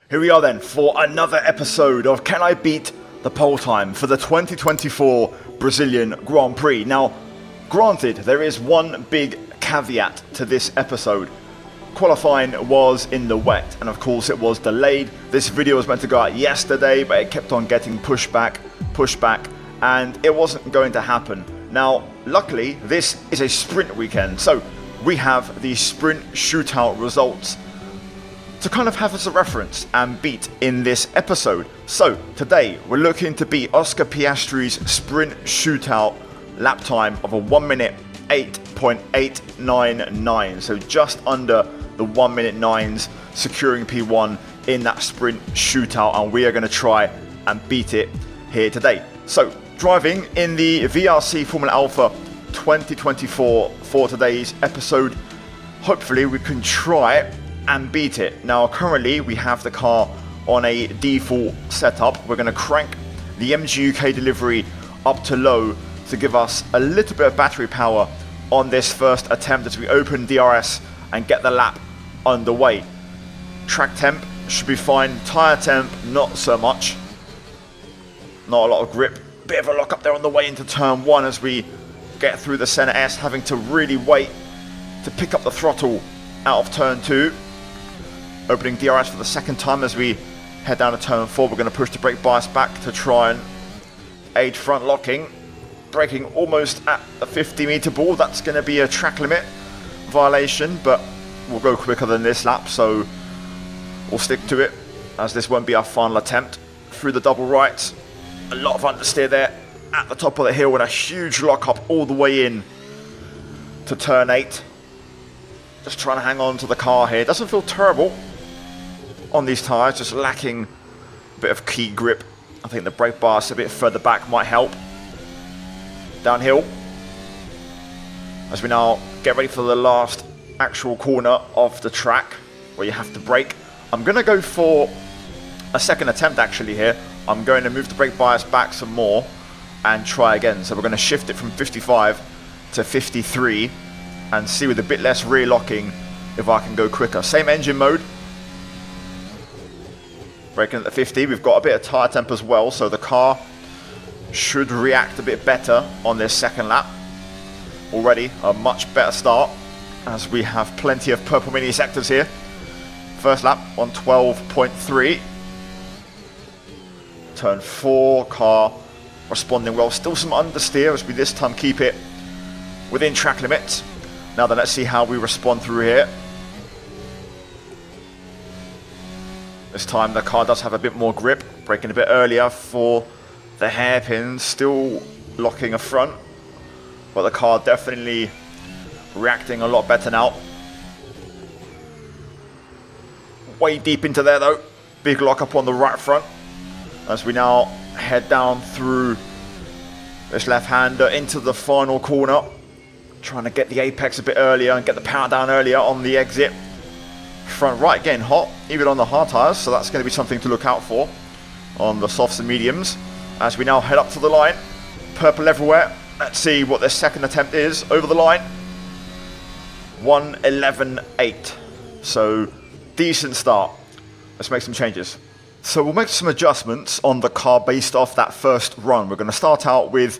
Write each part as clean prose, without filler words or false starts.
Here we are then for another episode of Can I Beat the Pole Time for the 2024 Brazilian Grand Prix. Now, granted, there is one big caveat to this episode. Qualifying was in the wet, and of course it was delayed. This video was meant to go out yesterday, but it kept on getting pushed back, and it wasn't going to happen. Now, luckily, this is a sprint weekend, so we have the sprint shootout results to kind of have as a reference and beat in this episode. So today we're looking to beat Oscar Piastri's sprint shootout lap time of a 1 minute 8.899, so just under the 1 minute 9s, securing P1 in that sprint shootout, and we are going to try and beat it here today. So driving in the VRC Formula Alpha 2024 for today's episode, hopefully we can try and beat it. Now currently we have the car on a default setup. We're going to crank the MG UK delivery up to low to give us a little bit of battery power on this first attempt as we open DRS and get the lap underway. Track temp should be fine, tyre temp not so much, not a lot of grip, bit of a lock up there on the way into turn 1 as we get through the centre S, having to really wait to pick up the throttle out of turn 2. Opening DRS for the second time as we head down to turn 4. We're going to push the brake bias back to try and aid front locking. Braking almost at the 50-metre ball. That's going to be a track limit violation, but we'll go quicker than this lap, so we'll stick to it, as this won't be our final attempt. Through the double rights, a lot of understeer there at the top of the hill, and a huge lock up all the way in to turn 8. Just trying to hang on to the car here. Doesn't feel terrible on these tyres, just lacking a bit of key grip. I think the brake bias a bit further back might help. Downhill, as we now get ready for the last actual corner of the track where you have to brake. I'm going to go for a second attempt actually here. I'm going to move the brake bias back some more and try again. So we're going to shift it from 55 to 53 and see with a bit less rear locking if I can go quicker. Same engine mode. Braking at the 50, we've got a bit of tyre temp as well, so the car should react a bit better on this second lap. Already a much better start, as we have plenty of purple mini sectors here. First lap on 12.3. Turn 4, car responding well. Still some understeer as we this time keep it within track limits. Now then, let's see how we respond through here. This time the car does have a bit more grip, braking a bit earlier for the hairpins, still locking a front, but the car definitely reacting a lot better now. Way deep into there though, big lock up on the right front as we now head down through this left-hander into the final corner, trying to get the apex a bit earlier and get the power down earlier on the exit. Front right getting hot, even on the hard tyres, so that's going to be something to look out for on the softs and mediums. As we now head up to the line, purple everywhere. Let's see what this second attempt is over the line. 1:11.8, so decent start. Let's make some changes. So we'll make some adjustments on the car based off that first run. We're going to start out with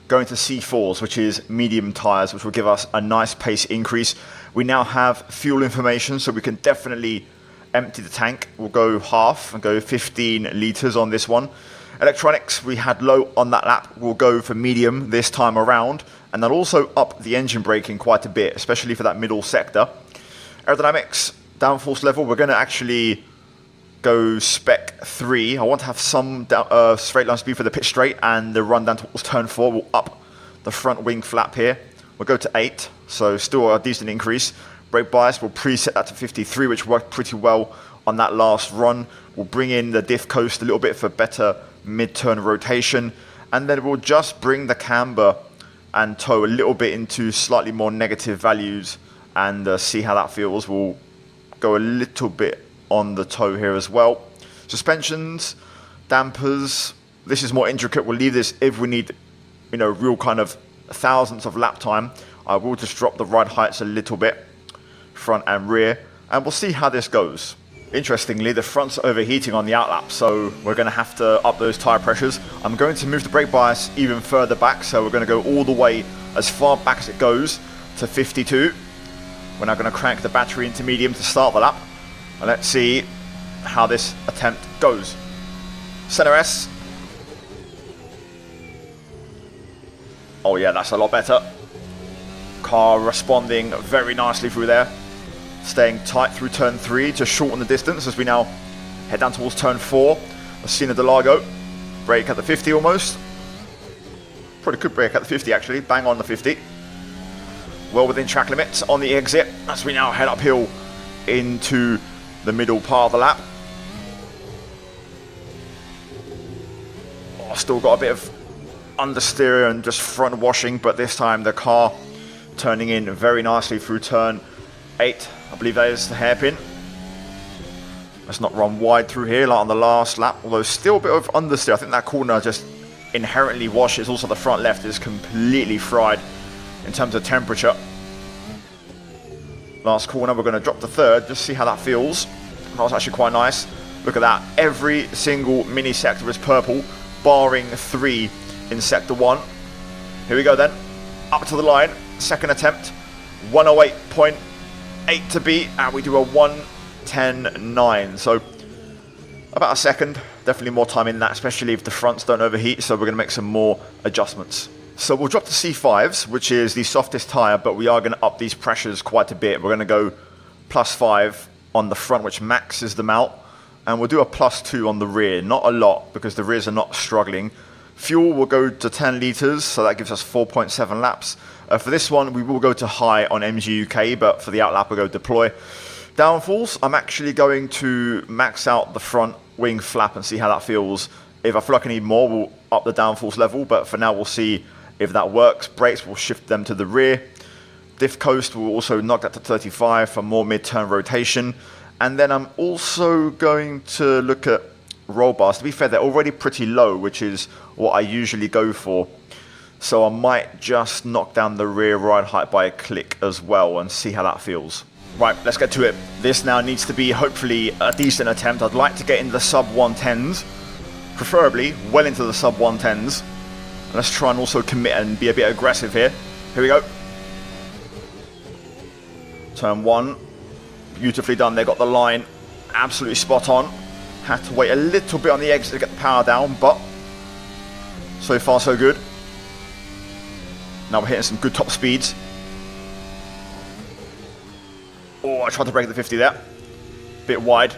going to C4s, which is medium tyres, which will give us a nice pace increase. We now have fuel information, so we can definitely empty the tank. We'll go half and go 15 litres on this one. Electronics, we had low on that lap. We'll go for medium this time around, and then also up the engine braking quite a bit, especially for that middle sector. Aerodynamics, downforce level, we're going to actually go spec 3. I want to have some straight line speed for the pit straight, and the run down towards turn 4 will up the front wing flap here. We'll go to 8, so still a decent increase. Brake bias, we'll preset that to 53, which worked pretty well on that last run. We'll bring in the diff coast a little bit for better mid-turn rotation, and then we'll just bring the camber and toe a little bit into slightly more negative values and see how that feels. We'll go a little bit on the toe here as well. Suspensions, dampers, this is more intricate. We'll leave this if we need, real kind of thousandths of lap time. I will just drop the ride heights a little bit, front and rear, and we'll see how this goes. Interestingly, the front's overheating on the outlap, so we're going to have to up those tyre pressures. I'm going to move the brake bias even further back, so we're going to go all the way as far back as it goes to 52. We're now going to crank the battery into medium to start the lap, and let's see how this attempt goes. Center S. Oh yeah, that's a lot better. Car responding very nicely through there. Staying tight through turn 3 to shorten the distance as we now head down towards turn 4. Messina de Largo. Brake at the 50 almost. Pretty good brake at the 50 actually. Bang on the 50. Well within track limits on the exit as we now head uphill into the middle part of the lap. Oh, still got a bit of understeer and just front washing, but this time the car turning in very nicely through turn 8. I believe that is the hairpin. Let's not run wide through here like on the last lap, although still a bit of understeer. I think that corner just inherently washes. Also the front left is completely fried in terms of temperature. Last corner, we're going to drop to third, just see how that feels. That was actually quite nice. Look at that. Every single mini sector is purple, barring 3 in sector 1. Here we go then. Up to the line. Second attempt. 108.8 to beat, and we do a 1:10.9. So about a second. Definitely more time in that, especially if the fronts don't overheat. So we're going to make some more adjustments. So we'll drop to C5s, which is the softest tyre, but we are going to up these pressures quite a bit. We're going to go +5 on the front, which maxes them out. And we'll do a +2 on the rear. Not a lot, because the rears are not struggling. Fuel will go to 10 litres, so that gives us 4.7 laps. For this one, we will go to high on MG UK, but for the outlap, we'll go deploy. Downforce, I'm actually going to max out the front wing flap and see how that feels. If I feel like I need more, we'll up the downforce level, but for now, we'll see if that works. Brakes, will shift them to the rear. Diff coast, will also knock that to 35 for more mid-turn rotation. And then I'm also going to look at roll bars. To be fair, they're already pretty low, which is what I usually go for. So I might just knock down the rear ride height by a click as well and see how that feels. Right, let's get to it. This now needs to be hopefully a decent attempt. I'd like to get into the sub 110s, preferably well into the sub 110s. Let's try and also commit and be a bit aggressive here. Here we go. Turn 1. Beautifully done. They got the line absolutely spot on. Had to wait a little bit on the exit to get the power down, but so far so good. Now we're hitting some good top speeds. Oh, I tried to break the 50 there. Bit wide.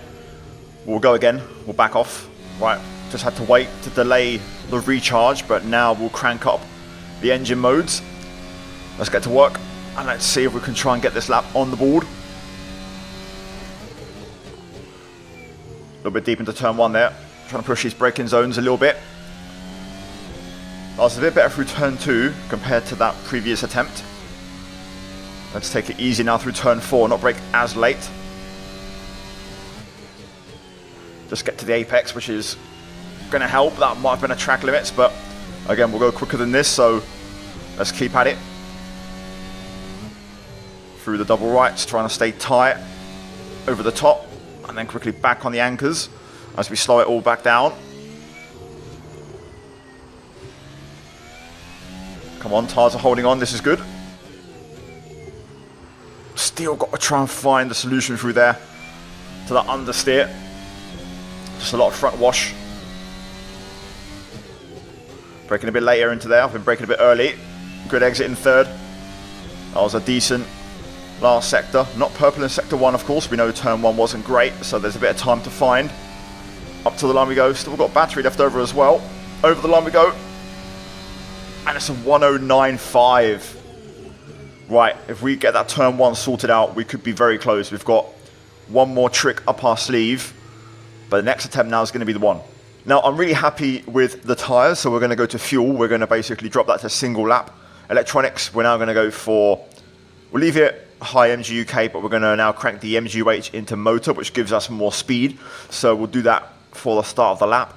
We'll go again. We'll back off. Right, just had to wait to delay the recharge, but now we'll crank up the engine modes. Let's get to work, and let's see if we can try and get this lap on the board. A little bit deep into turn 1 there. Trying to push these braking zones a little bit. I was a bit better through turn 2 compared to that previous attempt. Let's take it easy now through turn 4, not brake as late. Just get to the apex, which is going to help. That might have been a track limits, but again, we'll go quicker than this, so let's keep at it. Through the double rights, trying to stay tight over the top, and then quickly back on the anchors as we slow it all back down. Come on, tyres are holding on, this is good. Still got to try and find the solution through there to that understeer. Just a lot of front wash. Braking a bit later into there, I've been braking a bit early. Good exit in third. That was a decent last sector. Not purple in sector 1, of course. We know turn 1 wasn't great, so there's a bit of time to find. Up to the line we go. Still got battery left over as well. Over the line we go. And it's a 109.5. Right, if we get that turn 1 sorted out, we could be very close. We've got one more trick up our sleeve, but the next attempt now is going to be the one. Now, I'm really happy with the tyres, so we're going to go to fuel. We're going to basically drop that to single lap. Electronics, we're now going to go for, we'll leave it high MG UK, but we're going to now crank the MGUH into motor, which gives us more speed. So we'll do that for the start of the lap.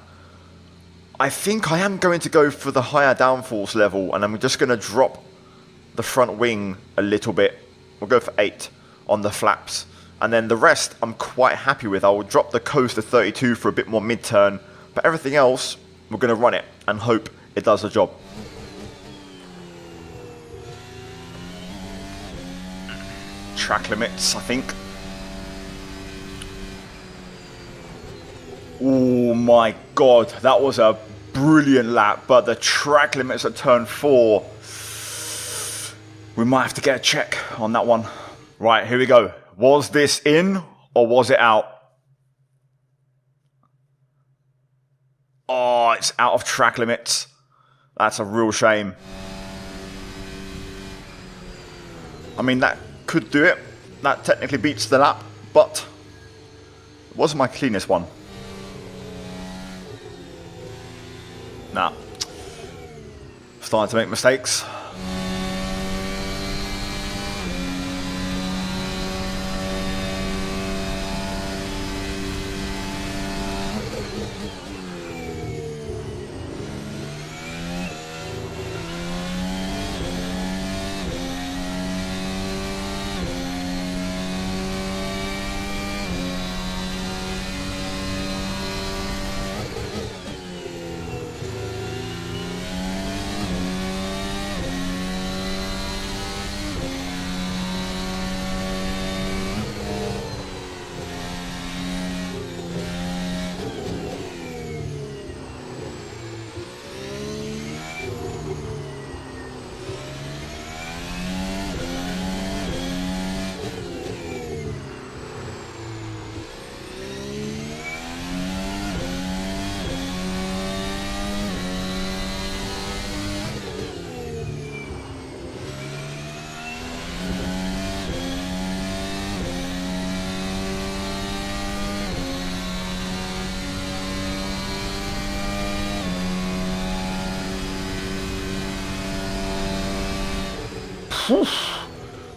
I think I am going to go for the higher downforce level, and I'm just going to drop the front wing a little bit. We'll go for 8 on the flaps, And then the rest I'm quite happy with. I will drop the coast to 32 for a bit more mid-turn. But everything else, we're going to run it and hope it does the job. Track limits, I think. Oh my god, that was a brilliant lap. But the track limits at turn 4, we might have to get a check on that one. Right, here we go. Was this in or was it out? Oh, it's out of track limits. That's a real shame. I mean, that could do it. That technically beats the lap, but it wasn't my cleanest one. Nah. Starting to make mistakes.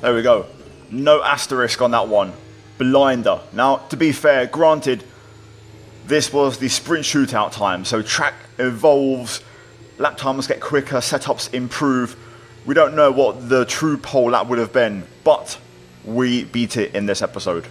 There we go. No asterisk on that one. Blinder. Now, to be fair, granted, this was the sprint shootout time, so track evolves, lap times get quicker, setups improve. We don't know what the true pole lap would have been, but we beat it in this episode.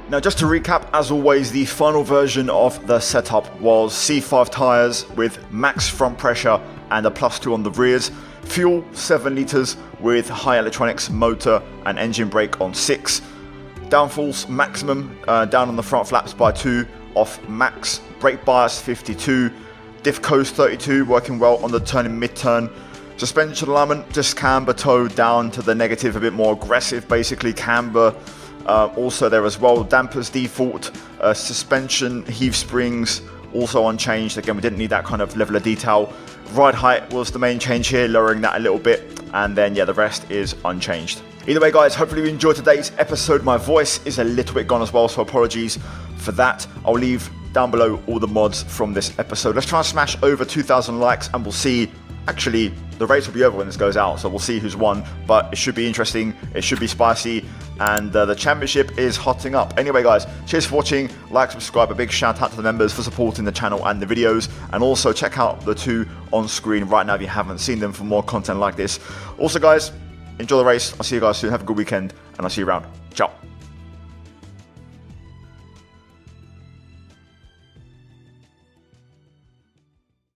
Now, just to recap, as always, the final version of the setup was C5 tyres with max front pressure and a +2 on the rears, fuel 7 litres with high electronics, motor and engine brake on 6, downforce maximum down on the front flaps by 2 off max, brake bias 52, diff coast 32 working well on the turning mid-turn, suspension alignment just camber toe down to the negative, a bit more aggressive basically, camber also there as well, dampers default, suspension heave springs also unchanged, again we didn't need that kind of level of detail. Ride height was the main change here, lowering that a little bit, and then yeah, the rest is unchanged. Either way guys, hopefully you enjoyed today's episode. My voice is a little bit gone as well, so apologies for that. I'll leave down below all the mods from this episode. Let's try and smash over 2,000 likes and we'll see. Actually, the race will be over when this goes out, so we'll see who's won, but it should be interesting, it should be spicy, and the championship is hotting up. Anyway guys, cheers for watching, like, subscribe, a big shout out to the members for supporting the channel and the videos, and also check out the 2 on screen right now if you haven't seen them for more content like this. Also guys, enjoy the race, I'll see you guys soon, have a good weekend, and I'll see you around. Ciao.